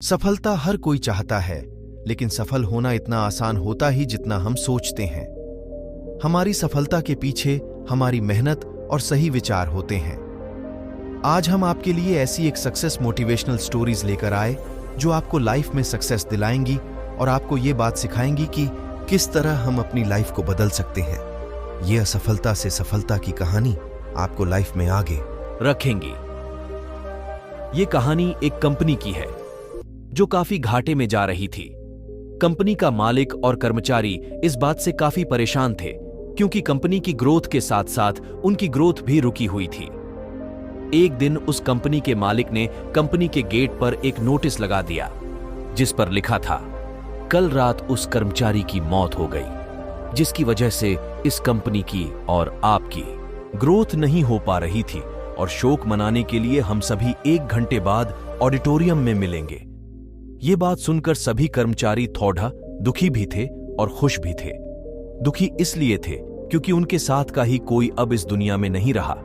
सफलता हर कोई चाहता है, लेकिन सफल होना इतना आसान होता ही जितना हम सोचते हैं। हमारी सफलता के पीछे हमारी मेहनत और सही विचार होते हैं। आज हम आपके लिए ऐसी एक सक्सेस मोटिवेशनल स्टोरीज लेकर आए जो आपको लाइफ में सक्सेस दिलाएंगी और आपको ये बात सिखाएंगी कि किस तरह हम अपनी लाइफ को बदल सकते हैं। ये असफलता से सफलता की कहानी आपको लाइफ में आगे रखेंगी। ये कहानी एक कंपनी की है जो काफी घाटे में जा रही थी। कंपनी का मालिक और कर्मचारी इस बात से काफी परेशान थे क्योंकि कंपनी की ग्रोथ के साथ साथ उनकी ग्रोथ भी रुकी हुई थी। एक दिन उस कंपनी के मालिक ने कंपनी के गेट पर एक नोटिस लगा दिया जिस पर लिखा था, कल रात उस कर्मचारी की मौत हो गई जिसकी वजह से इस कंपनी की और आपकी ग्रोथ नहीं हो पा रही थी और शोक मनाने के लिए हम सभी 1 घंटे बाद ऑडिटोरियम में मिलेंगे। ये बात सुनकर सभी कर्मचारी थोड़ा दुखी भी थे और खुश भी थे। दुखी इसलिए थे क्योंकि उनके साथ का ही कोई अब इस दुनिया में नहीं रहा,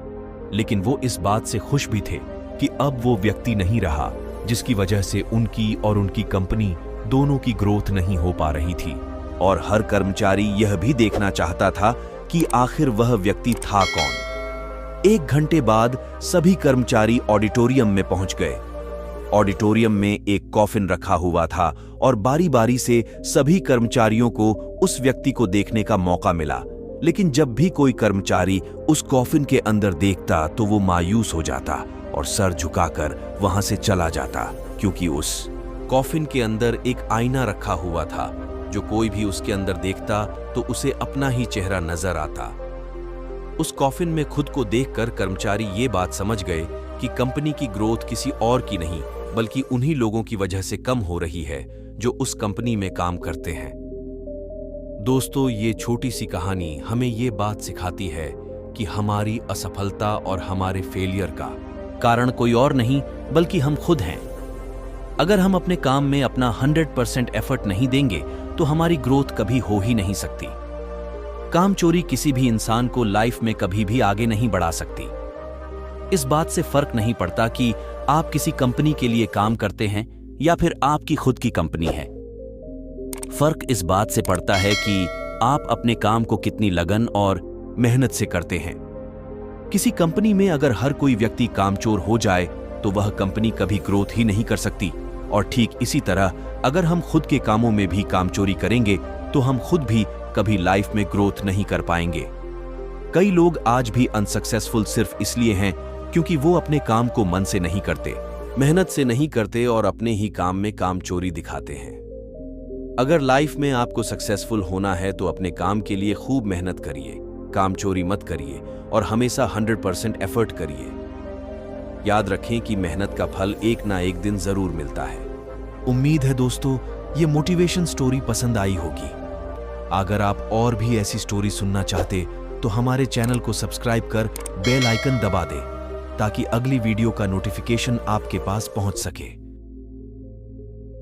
लेकिन वो इस बात से खुश भी थे कि अब वो व्यक्ति नहीं रहा जिसकी वजह से उनकी और उनकी कंपनी दोनों की ग्रोथ नहीं हो पा रही थी। और हर कर्मचारी यह भी देखना चाहता था कि आखिर वह व्यक्ति था कौन। 1 घंटे बाद सभी कर्मचारी ऑडिटोरियम में पहुंच गए। ऑडिटोरियम में एक कॉफिन रखा हुआ था और बारी बारी से सभी कर्मचारियों को उस व्यक्ति को देखने का मौका मिला, लेकिन जब भी कोई कर्मचारी उस कॉफिन के अंदर देखता तो वो मायूस हो जाता और सर झुकाकर वहां से चला जाता, क्योंकि उस कॉफिन के अंदर एक आईना रखा हुआ था जो कोई भी उसके अंदर देखता तो उसे अपना ही चेहरा नजर आता। उस कॉफिन में खुद को देखकर कर्मचारी ये बात समझ गए कि कंपनी की ग्रोथ किसी और की नहीं बल्कि उन्हीं लोगों की वजह से कम हो रही है जो उस कंपनी में काम करते हैं। दोस्तों, ये छोटी सी कहानी हमें ये बात सिखाती है कि हमारी असफलता और हमारे फेलियर का कारण कोई और नहीं बल्कि हम खुद हैं। अगर हम अपने काम में अपना 100% एफर्ट नहीं देंगे तो हमारी ग्रोथ कभी हो ही नहीं सकती। काम चोरी किसी भी इंसान को लाइफ में कभी भी आगे नहीं बढ़ा सकती। इस बात से फर्क नहीं पड़ता कि आप किसी कंपनी के लिए काम करते हैं या फिर आपकी खुद की कंपनी है। फर्क इस बात से पड़ता है कि आप अपने काम को कितनी लगन और मेहनत से करते हैं। किसी कंपनी में अगर हर कोई व्यक्ति कामचोर हो जाए तो वह कंपनी कभी ग्रोथ ही नहीं कर सकती। और ठीक इसी तरह अगर हम खुद के कामों में भी कामचोरी करेंगे तो हम खुद भी कभी लाइफ में ग्रोथ नहीं कर पाएंगे। कई लोग आज भी अनसक्सेसफुल सिर्फ इसलिए हैं क्योंकि वो अपने काम को मन से नहीं करते, मेहनत से नहीं करते और अपने ही काम में कामचोरी दिखाते हैं। अगर लाइफ में आपको सक्सेसफुल होना है तो अपने काम के लिए खूब मेहनत करिए, कामचोरी मत करिए और हमेशा 100% एफर्ट करिए। याद रखें कि मेहनत का फल एक ना एक दिन जरूर मिलता है। उम्मीद है दोस्तों ये मोटिवेशन स्टोरी पसंद आई होगी। अगर आप और भी ऐसी स्टोरी सुनना चाहते तो हमारे चैनल को सब्सक्राइब कर बेल आइकन दबा दें ताकि अगली वीडियो का नोटिफिकेशन आपके पास पहुंच सके।